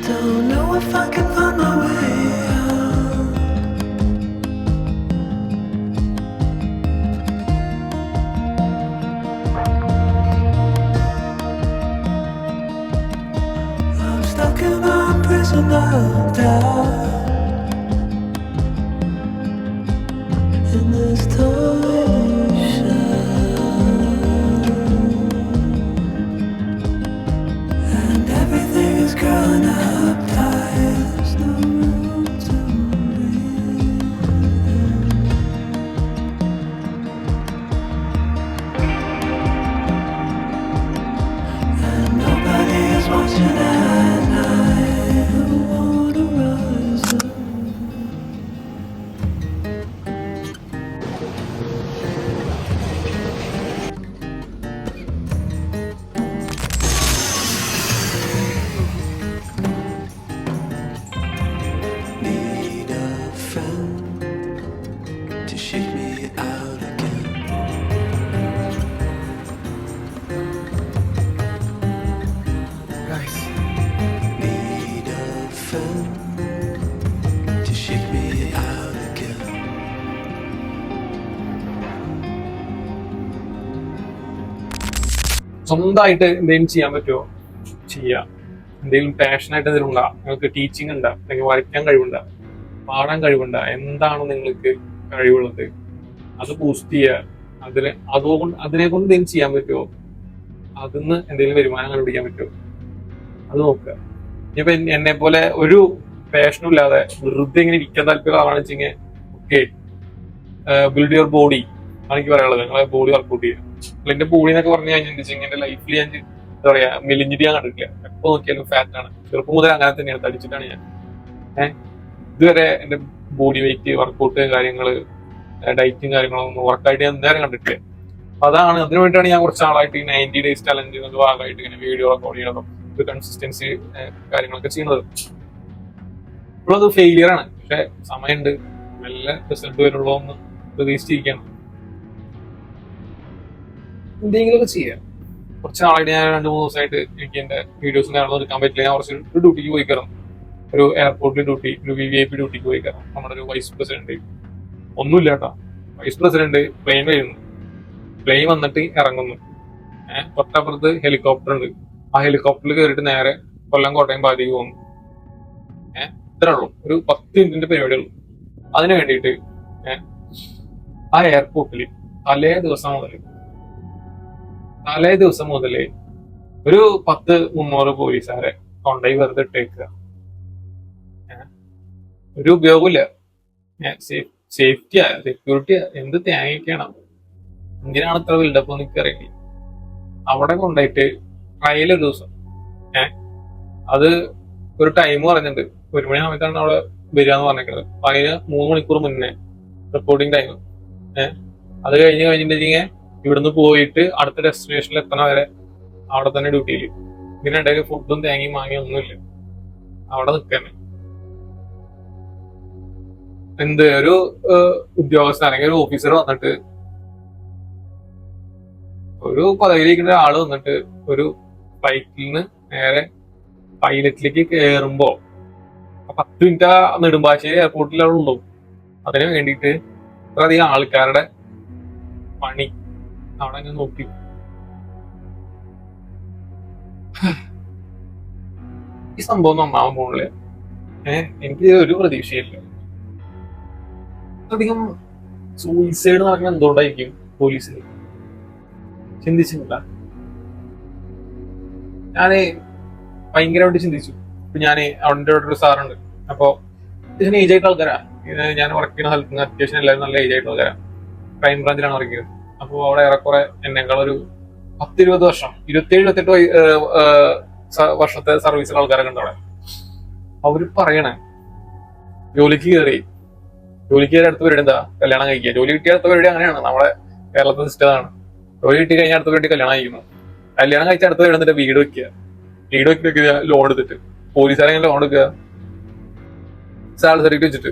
Don't know if I can find my way out. I'm stuck in a prison of doubt. In this torsion, and everything is growing up tight. There's no room to breathe. And nobody is watching at night. I wanna rise up. Need a friend to shake me out again. Guys, Need a friend to shake me out again. സ്വന്തമായിട്ട് എന്തെങ്കിലും ചെയ്യാൻ പറ്റുമോ? ചെയ്യാം. എന്തെങ്കിലും പാഷനായിട്ട് എന്തെങ്കിലും ഉണ്ടാ, നിങ്ങൾക്ക് teaching ഉണ്ടാ, അല്ലെങ്കിൽ വരയ്ക്കാൻ കഴിവുണ്ടാ, പാടാൻ കഴിവുണ്ടാ, എന്താണ് നിങ്ങൾക്ക് കഴിവുള്ളത് അത് ബൂസ്റ്റ് ചെയ്യുക. അതിനെ കൊണ്ട് എന്തെങ്കിലും ചെയ്യാൻ പറ്റുമോ? അതിന്ന് എന്തെങ്കിലും വരുമാനം കണ്ടുപിടിക്കാൻ പറ്റുമോ? അത് നോക്കുക. ഇനിയിപ്പോ എന്നെ പോലെ ഒരു പാഷനും ഇല്ലാതെ വെറുതെ ഇങ്ങനെ ഇരിക്കാൻ താല്പര്യം ആളാണെന്ന് വെച്ചെങ്കിൽ ഓക്കെ, ബിൽഡ് യുവർ ബോഡി ആണ് എനിക്ക് പറയാനുള്ളത്. നിങ്ങളെ ബോഡി വർക്ക്ഔട്ട് ചെയ്യുക. എന്റെ ബോഡി എന്നൊക്കെ പറഞ്ഞു കഴിഞ്ഞാൽ എന്റെ ലൈഫിൽ ഞാൻ എന്താ പറയാ മെലിഞ്ഞിട്ട് ഞാൻ കണ്ടിട്ടില്ല. എപ്പോ നോക്കിയാലും ഫാറ്റ് ആണ്. ചെറുപ്പം മുതൽ അങ്ങനെ തന്നെയാണ്, തടിച്ചിട്ടാണ് ഞാൻ. ഇതുവരെ എന്റെ ബോഡി വെയിറ്റ്, വർക്കൗട്ട് കാര്യങ്ങള്, ഡയറ്റും കാര്യങ്ങളൊന്നും വർക്കായിട്ട് ഞാൻ നേരെ കണ്ടിട്ടില്ല. അതാണ്, അതിനു വേണ്ടിയിട്ടാണ് ഞാൻ കുറച്ച് ആളായിട്ട് ഈ 90 ഡേയ്സ് ചലഞ്ച് എന്നൊക്കെ ഭാഗമായിട്ട് ഇങ്ങനെ വീഡിയോ റെക്കോർഡ് ചെയ്യണതും ഒരു കൺസിസ്റ്റൻസി കാര്യങ്ങളൊക്കെ ചെയ്യുന്നത്. ഇപ്പോഴത് ഫെയിലിയർ ആണ്, പക്ഷെ സമയമുണ്ട്, നല്ല റിസൾട്ട് വരുള്ളൂ എന്ന് പ്രതീക്ഷിച്ചിരിക്കണം. എന്തെങ്കിലുമൊക്കെ ചെയ്യാം. കുറച്ച് നാളായിട്ട് ഞാൻ 2-3 ദിവസമായിട്ട് എനിക്ക് എന്റെ വീഡിയോസും കാര്യങ്ങളും എടുക്കാൻ പറ്റില്ല. ഞാൻ കുറച്ച് ഒരു ഡ്യൂട്ടിക്ക് പോയി കയറും, ഒരു എയർപോർട്ടിൽ ഡ്യൂട്ടി, ഒരു VIP ഡ്യൂട്ടിക്ക് പോയി കയറാം. നമ്മുടെ ഒരു വൈസ് പ്രസിഡന്റ്, ഒന്നുമില്ല കേട്ടോ, വൈസ് പ്രസിഡന്റ് പ്ലെയിൻ വരുന്നു, പ്ലെയിൻ വന്നിട്ട് ഇറങ്ങുന്നു. തൊട്ടപ്പുറത്ത് ഹെലികോപ്റ്റർ ഉണ്ട്, ആ ഹെലികോപ്റ്ററിൽ കയറിയിട്ട് നേരെ കൊല്ലം കോട്ടയം പാതിക്ക് പോകുന്നു. ഇത്രേ ഉള്ളൂ, ഒരു 10 മിനിറ്റിന്റെ പരിപാടിയുള്ളൂ. അതിന് വേണ്ടിയിട്ട് ആ എയർപോർട്ടിൽ തലേ ദിവസം മുതൽ ഒരു 10-300 പോലീസുകാരെ കൊണ്ടുപോയി വെറുതെ ഇട്ടേക്കുക. ഒരു ഉപയോഗമില്ല. സേഫ്റ്റിയാ, സെക്യൂരിറ്റിയാ, എന്ത് തേങ്ങയ്ക്കാണ്? എന്തിനാണ് ഇത്ര ബിൽഡപ്പ് എന്ന് എനിക്കറിയില്ല. അവിടെ കൊണ്ടുപോയിട്ട് ട്രയൽ ഒരു ദിവസം, അത് ഒരു ടൈം പറഞ്ഞിട്ടുണ്ട്, 1 മണി സമയത്താണ് അവിടെ വരികയെന്ന് പറഞ്ഞേക്കുന്നത്. അപ്പൊ അതിന് 3 മണിക്കൂർ മുന്നേ റിപ്പോർട്ടിംഗ് ടൈം. അത് കഴിഞ്ഞിട്ടുണ്ടെങ്കിൽ ഇവിടുന്ന് പോയിട്ട് അടുത്ത ഡെസ്റ്റിനേഷനിൽ എത്തണ വരെ അവിടെ തന്നെ ഡ്യൂട്ടിയിൽ. ഇതിനിടയിൽ ഫുഡും തേങ്ങയും മാങ്ങയും ഒന്നുമില്ല, അവിടെ നിൽക്കാന്. ഒരു ഉദ്യോഗസ്ഥൻ അല്ലെങ്കിൽ ഒരു ഓഫീസർ വന്നിട്ട്, ഒരു പദവിയിലിരിക്കുന്ന ആള് വന്നിട്ട് ഒരു ഫ്ലൈറ്റിൽ നിന്ന് നേരെ പൈലറ്റിലേക്ക് കയറുമ്പോ 10 മിനിറ്റ് നെടുമ്പാശ്ശേരി എയർപോർട്ടിൽ അവിടെ ഉണ്ടാവും. അതിന് വേണ്ടിയിട്ട് അധികം ആൾക്കാരുടെ പണി അവിടെ ഞാൻ നോക്കി. ഈ സംഭവം നന്നാവാൻ പോണില്ല. എനിക്ക് ഒരു പ്രതീക്ഷയില്ല. അധികം സൂയിസൈഡ് നടക്കുന്ന എന്തുകൊണ്ടായിരിക്കും പോലീസിന്? ചിന്തിച്ചിട്ടില്ല. ഞാന് ഭയങ്കരമായിട്ട് ചിന്തിച്ചു. ഇപ്പൊ ഞാന് അവിടെ ഒരു സാറുണ്ട്, അപ്പൊ അത്യാവശ്യം ഏജ് ആയിട്ട് ആൾക്കാരാ. ഞാൻ വർക്ക് ചെയ്യുന്ന സ്ഥലത്ത് നിന്ന് അത്യാവശ്യം എല്ലാവരും നല്ല ഏജ് ആയിട്ട് ആൾക്കാരാ. ക്രൈം ബ്രാഞ്ചിലാണ് വർക്ക് ചെയ്തത്. അപ്പൊ അവിടെ ഏറെക്കുറെ എന്നെക്കാളൊരു 10-20 വർഷം, 27-28 വർഷത്തെ സർവീസുള്ള ആൾക്കാരൊക്കെ ഉണ്ട് അവിടെ. അവര് പറയണേ, ജോലിക്ക് കയറി അടുത്ത പേരുടെ എന്താ കല്യാണം കഴിക്കുക, ജോലി കിട്ടിയ അടുത്ത പേരുടെ അങ്ങനെയാണ്. നമ്മളെ കേരളത്തിൽ സിസ്റ്റം ആണ്. ജോലി കിട്ടി കഴിഞ്ഞാൽ അടുത്ത വീട്ടിൽ കല്യാണം കഴിക്കുന്നു. കല്യാണം കഴിച്ച അടുത്ത വീട് വീട് വെക്കുക. വീട് വെക്കുക ലോൺ എടുത്തിട്ട് പോലീസുകാരെങ്കിലും ലോൺ എടുക്കുക, സാലറി സർട്ടിഫിക്കറ്റ് വെച്ചിട്ട്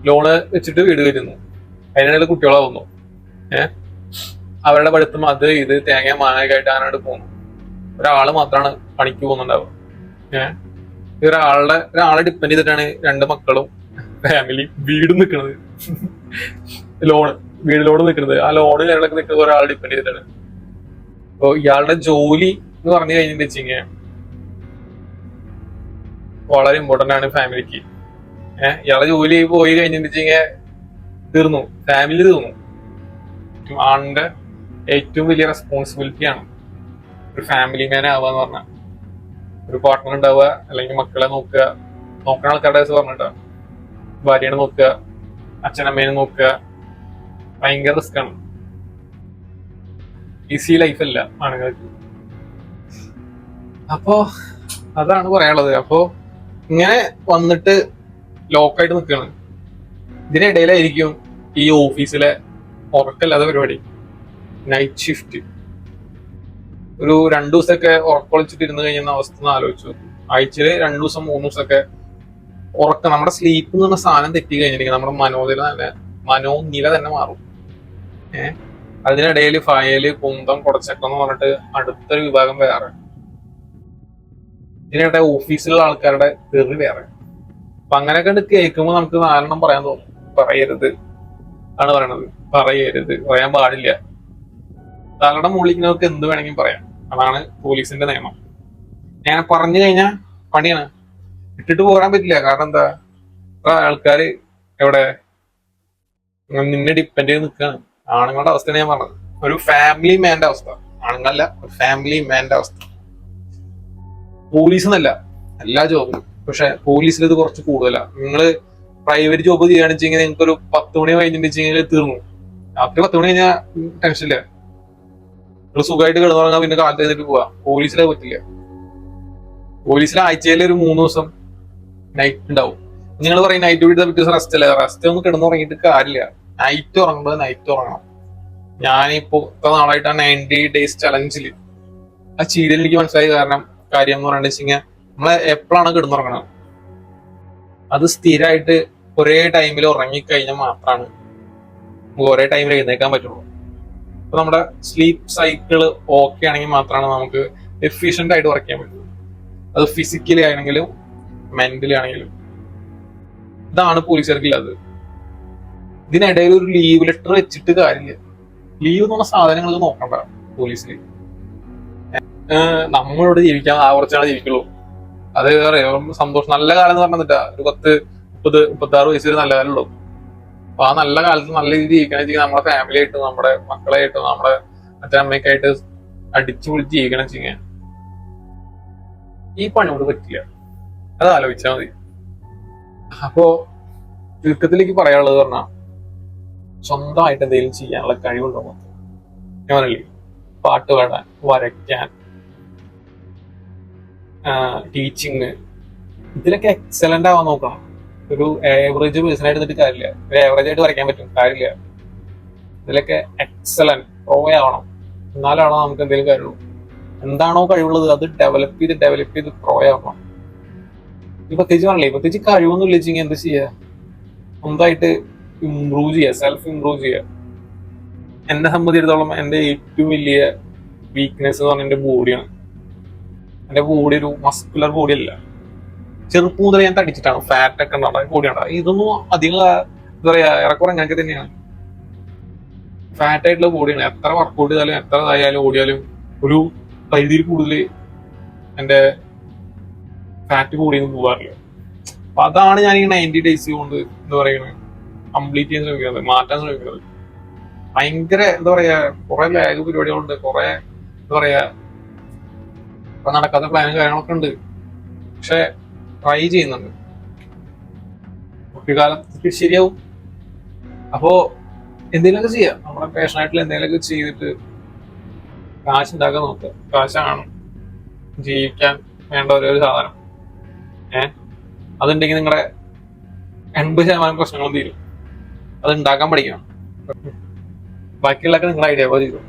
ലോണ് വെച്ചിട്ട് വീട് കയറ്റുന്നു. അതിനിടയിൽ കുട്ടികളാവുന്നു. അവരുടെ പഠിത്തം അത് ഇത് തേങ്ങ മാങ്ങയൊക്കെയായിട്ട് അങ്ങോട്ട് പോകുന്നു. ഒരാള് മാത്രമാണ് പണിക്ക് പോകുന്നുണ്ടാവുക. ഒരാളെ ഡിപ്പെൻഡ് ചെയ്തിട്ടാണ് 2 മക്കളും ഫാമിലി വീട് നിൽക്കുന്നത്. വീട് ലോൺ നിൽക്കുന്നത്. ആ ലോണ് കാര്യങ്ങളൊക്കെ നിൽക്കുന്നത് ഒരാളെ ഡിപ്പെൻഡ് ചെയ്തിട്ടാണ്. അപ്പൊ ഇയാളുടെ ജോലി എന്ന് പറഞ്ഞു കഴിഞ്ഞിട്ട് വെച്ചിങ്ങനെ വളരെ ഇമ്പോർട്ടന്റ് ആണ് ഫാമിലിക്ക്. ഇയാളെ ജോലി പോയി കഴിഞ്ഞിട്ടുണ്ടെങ്കിൽ തീർന്നു, ഫാമിലി തീർന്നു. ആണിന്റെ ഏറ്റവും വലിയ റെസ്പോൺസിബിലിറ്റി ആണ് ഒരു ഫാമിലി മാൻ ആവുക എന്ന് പറഞ്ഞാൽ. ഒരു പാർട്ട്ണർ ഉണ്ടാവുക, അല്ലെങ്കിൽ മക്കളെ നോക്കുക, നോക്കുന്ന ആൾക്കാരുടെ കേസ് പറഞ്ഞിട്ടാ, ഭാര്യനെ നോക്കുക, അച്ഛനമ്മേനെ നോക്കുക, ഭയങ്കര റിസ്ക് ആണ്. ഈസി ലൈഫ് അല്ല ആണുങ്ങൾക്ക്. അപ്പോ അതാണ് പറയാനുള്ളത്. അപ്പോ ഇങ്ങനെ വന്നിട്ട് ലോക്കായിട്ട് നിൽക്കുകയാണ്. ഇതിനിടയിലായിരിക്കും ഈ ഓഫീസിലെ ഉറക്കല്ലാതെ പരിപാടി, നൈറ്റ് ഷിഫ്റ്റ്. ഒരു 2 ദിവസമൊക്കെ ഉറക്കൊളിച്ചിട്ട് ഇരുന്ന് കഴിയുന്ന അവസ്ഥ ഒന്ന് ആലോചിച്ചു. ആഴ്ചയില് 2 ദിവസം 3 ദിവസമൊക്കെ ഉറക്കം, നമ്മുടെ സ്ലീപ്പ് എന്ന് പറഞ്ഞ സാധനം തെറ്റി കഴിഞ്ഞിട്ടുണ്ടെങ്കിൽ നമ്മുടെ മനോനില തന്നെ മാറും. അതിനിടയിൽ ഫയല്, കുന്തം, കുടച്ചക്കം എന്ന് പറഞ്ഞിട്ട് അടുത്തൊരു വിഭാഗം വേറെ. ഇതിനിടെ ഓഫീസിലുള്ള ആൾക്കാരുടെ തെറി വേറെ. അപ്പൊ അങ്ങനെയൊക്കെ കേൾക്കുമ്പോൾ നമുക്ക് 4 പറയാൻ തോന്നും. പറയരുത് ആണ് പറയണത്. പറയാൻ പാടില്ല. തലയുടെ മുകളിലേക്ക് എന്ത് വേണമെങ്കിലും പറയാം. അതാണ് പോലീസിന്റെ നിയമം. ഞാൻ പറഞ്ഞു കഴിഞ്ഞാൽ പണിയാണ്, ഇട്ടിട്ട് പോരാൻ പറ്റില്ല. കാരണം എന്താ, ആൾക്കാര് എവിടെ നിന്നെ ഡിപ്പെൻഡ് ചെയ്ത് നിൽക്കുകയാണ്. ആണുങ്ങളുടെ അവസ്ഥയാണ് ഞാൻ പറഞ്ഞത്. ഒരു ഫാമിലി മാന്റെ അവസ്ഥ, ആണുങ്ങളല്ല, ഒരു ഫാമിലി മാന്റെ അവസ്ഥ. പോലീസ് എന്നല്ല എല്ലാ ജോബും, പക്ഷെ പോലീസിൽ ഇത് കുറച്ച് കൂടുതലാണ്. നിങ്ങള് പ്രൈവറ്റ് ജോബ് ചെയ്യുകയാണെന്ന് വെച്ചെങ്കിൽ നിങ്ങൾക്ക് ഒരു 10 മണി കഴിഞ്ഞിട്ടുണ്ടെങ്കിൽ തീർന്നു. രാത്രി 10 മണി കഴിഞ്ഞാൽ ടെൻഷനില്ല, നിങ്ങൾ സുഖമായിട്ട് കിടന്നുറങ്ങാൻ, പിന്നെ കാലത്ത് എഴുതിട്ട് പോവാ. പോലീസിലെ പറ്റില്ല. പോലീസിൽ ആഴ്ചയിൽ ഒരു 3 ദിവസം നൈറ്റ് ഉണ്ടാവും. നിങ്ങൾ പറയും നൈറ്റ് ഡ്യൂട്ടി പിറ്റേ ദിവസം റെസ്റ്റ് അല്ലേ. റെസ്റ്റ് ഒന്നും കിടന്നുറങ്ങിയിട്ട് കാര്യമില്ല. നൈറ്റ് ഉറങ്ങേണ്ടത് നൈറ്റ് ഉറങ്ങണം. ഞാനിപ്പോ ഇത്ര നാളായിട്ട് ആ 90 days ചലഞ്ചില് ആ ചീരയിൽ എനിക്ക് മനസ്സിലായ കാര്യം എന്ന് പറയുന്നത് വെച്ച് കഴിഞ്ഞാൽ നമ്മളെ എപ്പോഴാണ് കിടന്നുറങ്ങണം, അത് സ്ഥിരമായിട്ട് ഒരേ ടൈമിൽ ഉറങ്ങിക്കഴിഞ്ഞാൽ മാത്രമാണ് ഒരേ ടൈമിൽ എഴുന്നേക്കാൻ പറ്റുള്ളൂ. അപ്പൊ നമ്മുടെ സ്ലീപ്പ് സൈക്കിള് ഓക്കെ ആണെങ്കിൽ മാത്രമാണ് നമുക്ക് എഫിഷ്യന്റ് ആയിട്ട് വർക്ക് ചെയ്യാൻ പറ്റുള്ളൂ. അത് ഫിസിക്കലി ആണെങ്കിലും മെന്റലി ആണെങ്കിലും. ഇതാണ് പോലീസുകാർക്കില്ലാത്തത്. ഇതിനിടയിൽ ഒരു ലീവ് ലെറ്റർ വെച്ചിട്ട് കാര്യമില്ല. ലീവ് എന്ന് പറഞ്ഞ സാധനങ്ങൾ നോക്കണ്ട പോലീസിൽ. നമ്മളിവിടെ ജീവിക്കാൻ കുറച്ചാണ് ജീവിക്കുള്ളൂ. അത് അറിയാം സന്തോഷം. നല്ല കാലം എന്ന് പറഞ്ഞിട്ടാ ഒരു 30-36 വയസ്സ് വരെ നല്ല കാലമുള്ളൂ. അപ്പൊ ആ നല്ല കാലത്ത് നല്ല രീതിയിൽ ജീവിക്കണം വെച്ചാൽ നമ്മുടെ ഫാമിലി ആയിട്ടും നമ്മുടെ മക്കളായിട്ടും നമ്മുടെ അച്ഛനമ്മയ്ക്കായിട്ട് അടിച്ചു പൊളിച്ച് ജീവിക്കണം വെച്ചാൽ ഈ പണിയോട് പറ്റില്ല. അത് ആലോചിച്ചാൽ മതി. അപ്പോ ചുരുക്കത്തിലേക്ക് പറയാനുള്ളത് പറഞ്ഞാൽ സ്വന്തമായിട്ട് എന്തെങ്കിലും ചെയ്യാനുള്ള കഴിവുണ്ടോ ഞാൻ പറയില്ലേ. പാട്ട് പാടാൻ, വരയ്ക്കാൻ, ടീച്ചിങ്, ഇതിലൊക്കെ എക്സലന്റ് ആവാൻ നോക്കണം. ഒരു ആവറേജ് പേഴ്സൺ ആയിട്ട് നിന്നിട്ട് കാര്യമില്ല. ഒരു ആവറേജ് ആയിട്ട് വരയ്ക്കാൻ പറ്റും, കാര്യമില്ല. ഇതിലൊക്കെ എക്സലന്റ് പ്രോ ആവണം. എന്നാലാണോ നമുക്ക് എന്തെങ്കിലും കഴിവുള്ളൂ. എന്താണോ കഴിവുള്ളത് അത് ഡെവലപ്പ് ചെയ്ത് പ്രോ ആവണം. ഈ പ്രത്യേകിച്ച് പറഞ്ഞില്ലേ, പ്രത്യേകിച്ച് കഴിവൊന്നും ഇല്ലെങ്കിൽ എന്ത് ചെയ്യുക, സ്വന്തമായിട്ട് ഇംപ്രൂവ് ചെയ്യുക, സെൽഫ് ഇംപ്രൂവ് ചെയ്യുക. എന്നെ സംബന്ധിച്ചിടത്തോളം എന്റെ ഏറ്റവും വലിയ വീക്ക്നെസ് എന്ന് പറഞ്ഞാൽ എന്റെ ബോഡിയാണ്. എന്റെ ബോഡി ഒരു മസ്കുലർ ബോഡി അല്ല. ചെറുപ്പം മുതൽ ഞാൻ തടിച്ചിട്ടാണ്, ഫാറ്റ് ഒക്കെ ഉണ്ടാവും, ബോഡിയാണ്. ഇതൊന്നും അധികം എന്താ പറയാ, ഏറെക്കുറെ അങ്ങനെയൊക്കെ തന്നെയാണ്. ഫാറ്റ് ആയിട്ടുള്ള ബോഡിയാണ്. എത്ര വർക്കൗട്ട് ചെയ്താലും എത്ര ഇതായാലും ഓടിയാലും ഒരു പരിധിയിൽ കൂടുതൽ എന്റെ ഫാറ്റ് ബോഡിയൊന്നും പോകാറില്ല. അപ്പൊ അതാണ് ഞാൻ ഈ 90 days കൊണ്ട് എന്താ പറയുന്നത് കംപ്ലീറ്റ് ചെയ്യാൻ ശ്രമിക്കുന്നത്, മാറ്റാൻ ശ്രമിക്കുന്നത്. ഭയങ്കര എന്താ പറയാ, കുറെ ലാഗ് പരിപാടികളുണ്ട്, കുറെ എന്താ പറയാ ഇപ്പൊ നടക്കാത്ത പ്ലാനും കാര്യങ്ങളൊക്കെ ഉണ്ട്. പക്ഷെ ട്രൈ ചെയ്യുന്നുണ്ട്. കുട്ടിക്കാലത്ത് ശരിയാവും. അപ്പോ എന്തെങ്കിലുമൊക്കെ ചെയ്യാം. നമ്മുടെ പാഷനായിട്ടുള്ള എന്തെങ്കിലുമൊക്കെ ചെയ്തിട്ട് കാശ് ഉണ്ടാക്കാൻ നോക്കുക. കാശാണ് ജീവിക്കാൻ വേണ്ട ഒരു സാധനം. അതുണ്ടെങ്കിൽ നിങ്ങളുടെ 80% പ്രശ്നങ്ങളും തീരും. അത് ഉണ്ടാക്കാൻ പഠിക്കണം. ബാക്കിയുള്ളതൊക്കെ നിങ്ങളുടെ ഐഡിയ പോലെ ചെയ്തു.